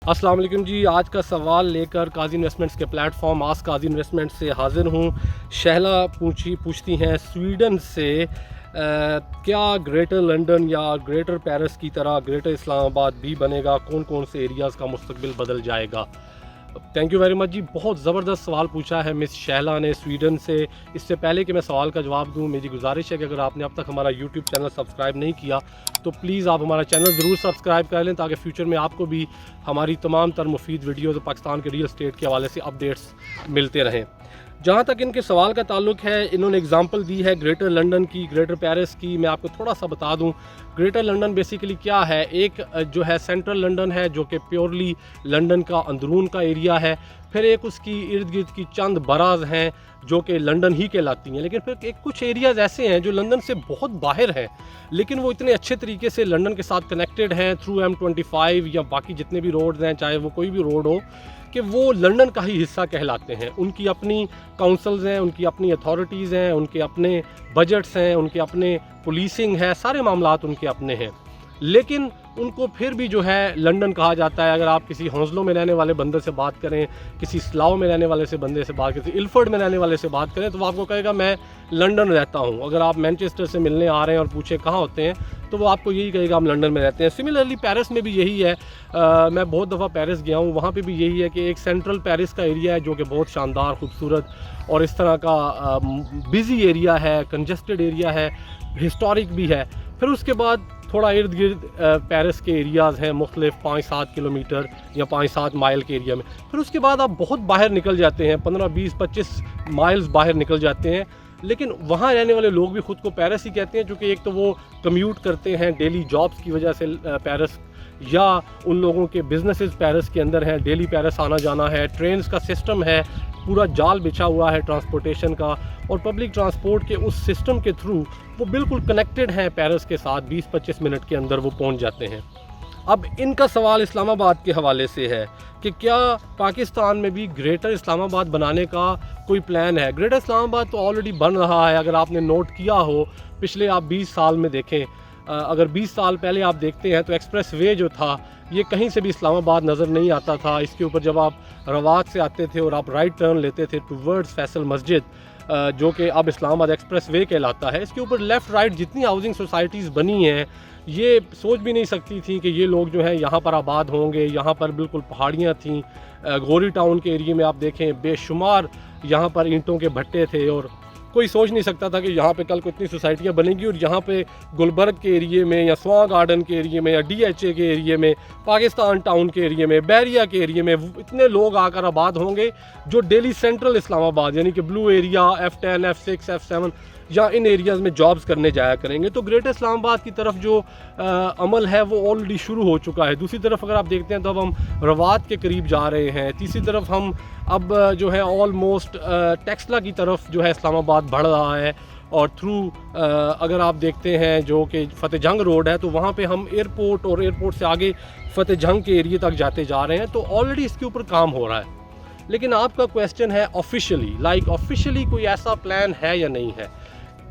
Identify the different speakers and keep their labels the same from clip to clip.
Speaker 1: अस्सलाम वालेकुम जी। आज का सवाल लेकर काजी इन्वेस्टमेंट्स के प्लेटफॉर्म आस्क काजी इन्वेस्टमेंट से हाज़िर हूँ। शहला पूछती हैं स्वीडन से क्या ग्रेटर लंदन या ग्रेटर पेरिस की तरह ग्रेटर इस्लामाबाद भी बनेगा? कौन कौन से एरियाज़ का मुस्तकबिल बदल जाएगा? थैंक यू वेरी मच जी। बहुत ज़बरदस्त सवाल पूछा है मिस शहला ने स्वीडन से। इससे पहले कि मैं सवाल का जवाब दूं, मेरी गुजारिश है कि अगर आपने अब तक हमारा यूट्यूब चैनल सब्सक्राइब नहीं किया तो प्लीज़ आप हमारा चैनल ज़रूर सब्सक्राइब कर लें, ताकि फ्यूचर में आपको भी हमारी तमाम तर मुफीद वीडियोज़ पाकिस्तान के रियल एस्टेट के हवाले से अपडेट्स मिलते रहें। जहाँ तक इनके सवाल का ताल्लुक है, इन्होंने एग्जांपल दी है ग्रेटर लंदन की, ग्रेटर पेरिस की। मैं आपको थोड़ा सा बता दूं, ग्रेटर लंदन बेसिकली क्या है। एक जो है सेंट्रल लंदन है, जो कि प्योरली लंदन का अंदरून का एरिया है। फिर एक उसकी इर्द गिर्द की चंद बराज हैं जो कि लंदन ही कहलाती हैं। लेकिन फिर एक कुछ एरियाज़ ऐसे हैं जो लंदन से बहुत बाहर हैं, लेकिन वो इतने अच्छे तरीके से लंदन के साथ कनेक्टेड हैं थ्रू M25 या बाकी जितने भी रोड्स हैं, चाहे वो कोई भी रोड हो, कि वो लंदन का ही हिस्सा कहलाते हैं। उनकी अपनी काउंसिल्स हैं, उनकी अपनी अथॉरिटीज़ हैं, उनके अपने बजट्स हैं, उनके अपने पुलिसिंग है, सारे मामलात उनके अपने हैं। लेकिन उनको फिर भी जो है लंदन कहा जाता है। अगर आप किसी हौसलों में रहने वाले बंदे से बात करें, किसी स्लाव में रहने वाले से बंदे से बात करें, किसी इल्फर्ड में रहने वाले से बात करें, तो वो आपको कहेगा मैं लंदन रहता हूँ। अगर आप मैनचेस्टर से मिलने आ रहे हैं और पूछे कहाँ होते हैं, तो वो आपको यही कहेगा हम लंदन में रहते हैं। सिमिलरली पेरिस में भी यही है। मैं बहुत दफ़ा पेरिस गया हूँ, वहाँ पे भी यही है कि एक सेंट्रल पेरिस का एरिया है जो कि बहुत शानदार, खूबसूरत और इस तरह का बिज़ी एरिया है, कंजस्टेड एरिया है, हिस्टोरिक भी है। फिर उसके बाद थोड़ा इर्द गिर्द पेरिस के एरियाज़ हैं मुख्तलिफ, 5-7 किलोमीटर या 5-7 माइल के एरिया में। फिर उसके बाद आप बहुत बाहर निकल जाते हैं, 15-20-25 माइल्स बाहर निकल जाते हैं। लेकिन वहाँ रहने वाले लोग भी ख़ुद को पेरिस ही कहते हैं, क्योंकि एक तो वो कम्यूट करते हैं डेली जॉब्स की वजह से पेरिस, या उन लोगों के बिजनेसेस पेरिस के अंदर हैं, डेली पेरिस आना जाना है, ट्रेन्स का सिस्टम है, पूरा जाल बिछा हुआ है ट्रांसपोर्टेशन का, और पब्लिक ट्रांसपोर्ट के उस सिस्टम के थ्रू वो बिल्कुल कनेक्टेड हैं पेरिस के साथ। 20-25 मिनट के अंदर वो पहुंच जाते हैं। अब इनका सवाल इस्लामाबाद के हवाले से है कि क्या पाकिस्तान में भी ग्रेटर इस्लामाबाद बनाने का कोई प्लान है? ग्रेटर इस्लामाबाद तो ऑलरेडी बन रहा है। अगर आपने नोट किया हो, पिछले आप 20 साल में देखें, अगर 20 साल पहले आप देखते हैं तो एक्सप्रेस वे जो था, ये कहीं से भी इस्लामाबाद नज़र नहीं आता था। इसके ऊपर जब आप रवात से आते थे और आप राइट टर्न लेते थे टूवर्ड्स फैसल मस्जिद, जो कि अब इस्लामाबाद एक्सप्रेस वे कहलाता है, इसके ऊपर लेफ़्ट राइट जितनी हाउसिंग सोसाइटीज़ बनी हैं, ये सोच भी नहीं सकती थी कि ये लोग जो हैं यहाँ पर आबाद होंगे। यहाँ पर बिल्कुल पहाड़ियाँ थीं। गोरी टाउन के एरिए में आप देखें, बेशुमार यहाँ पर ईंटों के भट्टे थे, और कोई सोच नहीं सकता था कि यहाँ पे कल को इतनी सोसाइटियाँ बनेंगी। और यहाँ पे गुलबर्ग के एरिए में, या स्वां गार्डन के एरिए में, या DHA के एरिए में, पाकिस्तान टाउन के एरिए में, बैरिया के एरिए में इतने लोग आकर आबाद होंगे जो डेली सेंट्रल इस्लामाबाद यानी कि blue area, F10, F6, F7 या इन एरियाज़ में जॉब्स करने जाया करेंगे। तो ग्रेटर इस्लामाबाद की तरफ जो अमल है वो ऑलरेडी शुरू हो चुका है। दूसरी तरफ अगर आप देखते हैं तो अब हम रवात के करीब जा रहे हैं। तीसरी तरफ हम अब जो है ऑलमोस्ट टेक्सला की तरफ जो है इस्लामाबाद बढ़ रहा है। और थ्रू अगर आप देखते हैं जो कि फतेह जंग रोड है, तो वहाँ पे हम एयरपोर्ट और एयरपोर्ट से आगे फतेह जंग के एरिए तक जाते जा रहे हैं। तो ऑलरेडी इसके ऊपर काम हो रहा है। लेकिन आपका क्वेश्चन है ऑफिशियली कोई ऐसा प्लान है या नहीं है?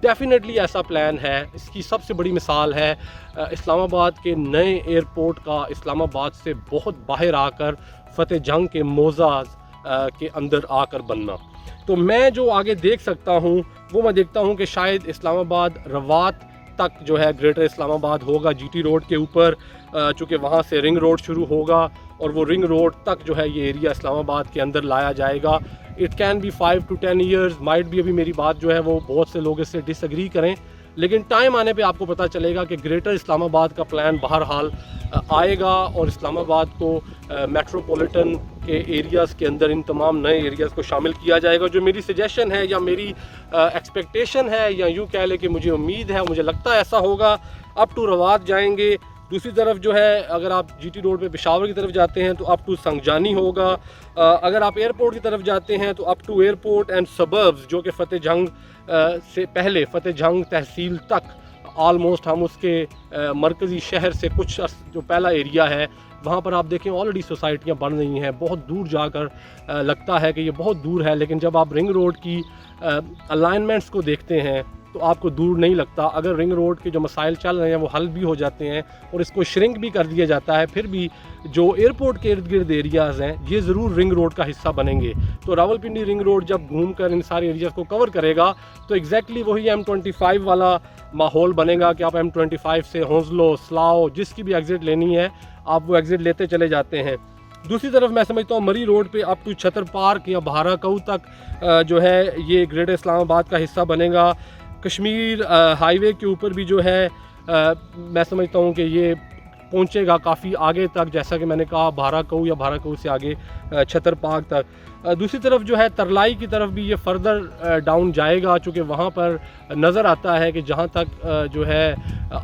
Speaker 1: डेफिनेटली ऐसा प्लान है। इसकी सबसे बड़ी मिसाल है इस्लामाबाद के नए एयरपोर्ट का इस्लामाबाद से बहुत बाहर आकर फतेह जंग के मोज़ाज के अंदर आकर बनना। तो मैं जो आगे देख सकता हूँ वो मैं देखता हूँ कि शायद इस्लामाबाद रवात तक जो है ग्रेटर इस्लामाबाद होगा, GT रोड के ऊपर, चूँकि वहाँ से रिंग रोड शुरू होगा और वो रिंग रोड तक जो है ये एरिया इस्लामाबाद के अंदर लाया जाएगा। It can be 5 to 10 years, might भी। अभी मेरी बात जो है वो बहुत से लोग इससे डिसएग्री करें, लेकिन टाइम आने पे आपको पता चलेगा कि ग्रेटर इस्लामाबाद का प्लान बहरहाल आएगा और इस्लामाबाद को मेट्रोपॉलिटन के एरियाज़ के अंदर इन तमाम नए एरियाज़ को शामिल किया जाएगा। जो मेरी सजेशन है या मेरी एक्सपेक्टेशन है, या यूँ कह लें कि मुझे उम्मीद है, मुझे लगता है ऐसा होगा। अप टू रवात जाएंगे। दूसरी तरफ जो है अगर आप GT रोड पे पेशावर की तरफ जाते हैं तो अप टू संगजानी होगा। अगर आप एयरपोर्ट की तरफ जाते हैं तो up to airport and suburbs, जो कि फतेह जंग से पहले फतेह जंग तहसील तक ऑलमोस्ट हम उसके मरकज़ी शहर से कुछ जो पहला एरिया है वहाँ पर आप देखें ऑलरेडी सोसाइटियाँ बन रही हैं। बहुत दूर जाकर लगता है कि ये बहुत दूर है, लेकिन जब आप रिंग रोड की अलाइनमेंट्स को देखते हैं तो आपको दूर नहीं लगता। अगर रिंग रोड के जो मसाइल चल रहे हैं वो हल भी हो जाते हैं और इसको श्रिंक भी कर दिया जाता है, फिर भी जो एयरपोर्ट के इर्द गिर्द एरियाज़ हैं ये ज़रूर रिंग रोड का हिस्सा बनेंगे। तो रावलपिंडी रिंग रोड जब घूम कर इन सारे एरियाज़ को कवर करेगा तो एग्जैक्टली वही M25 वाला माहौल बनेगा कि आप M25 से हौसलो, सलाओ, जिसकी भी एग्ज़िट लेनी है आप वो एग्ज़िट लेते चले जाते हैं। दूसरी तरफ मैं समझता हूँ मरी रोड पे अप टू छतर पार्क या भाराकऊ तक जो है ये ग्रेटर इस्लामाबाद का हिस्सा बनेगा। कश्मीर हाईवे के ऊपर भी जो है मैं समझता हूँ कि ये पहुँचेगा काफ़ी आगे तक, जैसा कि मैंने कहा भाराकऊ या भाराकऊ से आगे छतर पार्क तक। दूसरी तरफ जो है तरलाई की तरफ भी ये फर्दर डाउन जाएगा, चूँकि वहाँ पर नज़र आता है कि जहाँ तक जो है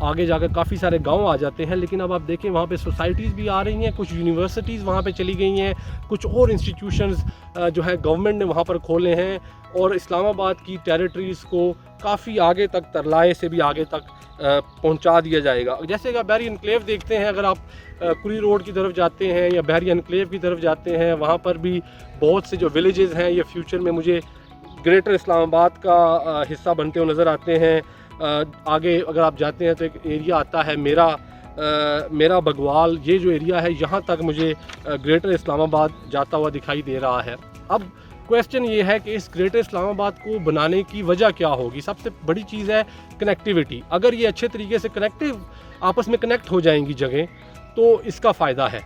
Speaker 1: आगे जाकर काफ़ी सारे गांव आ जाते हैं। लेकिन अब आप देखें वहाँ पे सोसाइटीज़ भी आ रही हैं, कुछ यूनिवर्सिटीज़ वहाँ पे चली गई हैं, कुछ और इंस्टीट्यूशंस जो है गवर्नमेंट ने वहाँ पर खोले हैं और इस्लामाबाद की टेरिटरीज़ को काफ़ी आगे तक, तरलाई से भी आगे तक पहुंचा दिया जाएगा। जैसे कि आप बहरी एनक्लेव देखते हैं, अगर आप कुली रोड की तरफ जाते हैं या बहरी एनक्लेव की तरफ जाते हैं, वहाँ पर भी बहुत से जो विलेजेस हैं ये फ्यूचर में मुझे ग्रेटर इस्लामाबाद का हिस्सा बनते हुए नज़र आते हैं। आगे अगर आप जाते हैं तो एक एरिया आता है मेरा बगवाल, ये जो एरिया है यहाँ तक मुझे ग्रेटर इस्लामाबाद जाता हुआ दिखाई दे रहा है। अब क्वेश्चन ये है कि इस ग्रेटर इस्लामाबाद को बनाने की वजह क्या होगी। सबसे बड़ी चीज़ है कनेक्टिविटी। अगर ये अच्छे तरीके से आपस में कनेक्ट हो जाएंगी जगह तो इसका फ़ायदा है,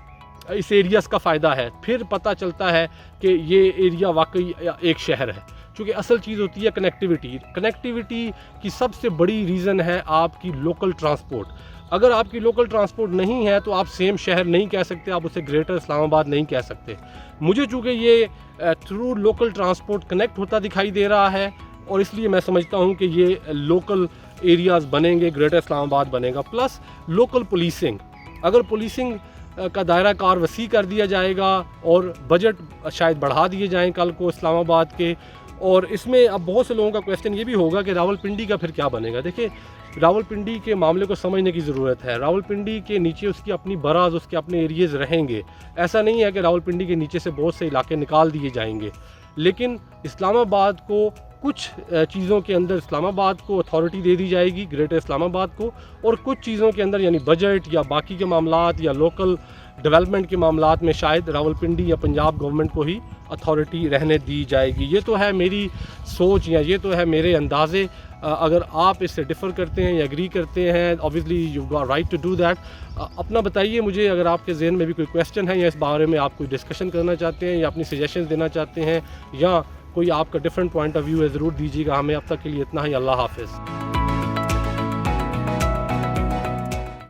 Speaker 1: इस एरियाज़ का फ़ायदा है। फिर पता चलता है कि ये एरिया वाकई एक शहर है, क्योंकि असल चीज़ होती है कनेक्टिविटी। कनेक्टिविटी की सबसे बड़ी रीज़न है आपकी लोकल ट्रांसपोर्ट। अगर आपकी लोकल ट्रांसपोर्ट नहीं है तो आप सेम शहर नहीं कह सकते, आप उसे ग्रेटर इस्लामाबाद नहीं कह सकते। मुझे चूँकि ये थ्रू लोकल ट्रांसपोर्ट कनेक्ट होता दिखाई दे रहा है और इसलिए मैं समझता हूँ कि ये लोकल एरियाज़ बनेंगे, ग्रेटर इस्लामाबाद बनेगा। प्लस लोकल पुलिसिंग, अगर पुलिसिंग का दायरा कार वसी कर दिया जाएगा और बजट शायद बढ़ा दिए जाएँ कल को इस्लामाबाद के। और इसमें अब बहुत से लोगों का क्वेश्चन ये भी होगा कि रावलपिंडी का फिर क्या बनेगा। देखिए, रावलपिंडी के मामले को समझने की ज़रूरत है। रावलपिंडी के नीचे उसकी अपनी बराज, उसके अपने एरियाज़ रहेंगे। ऐसा नहीं है कि रावलपिंडी के नीचे से बहुत से इलाके निकाल दिए जाएंगे, लेकिन इस्लामाबाद को कुछ चीज़ों के अंदर इस्लामाबाद को अथॉरिटी दे दी जाएगी, ग्रेटर इस्लामाबाद को, और कुछ चीज़ों के अंदर यानी बजट या बाकी के मामलात या लोकल डेवलपमेंट के मामलात में शायद रावलपिंडी या पंजाब गवर्नमेंट को ही अथॉरिटी रहने दी जाएगी। ये तो है मेरी सोच या ये तो है मेरे अंदाज़े। अगर आप इससे डिफ़र करते हैं या एग्री करते हैं, obviously you got right to do that. अपना बताइए मुझे, अगर आपके जहन में भी कोई क्वेश्चन है या इस बारे में आप कोई डिस्कशन करना चाहते हैं या अपनी सजेशन देना चाहते हैं या कोई आपका डिफरेंट पॉइंट ऑफ व्यू है, ज़रूर दीजिएगा हमें। अब तक के लिए इतना ही। अल्लाह हाफ़िज़।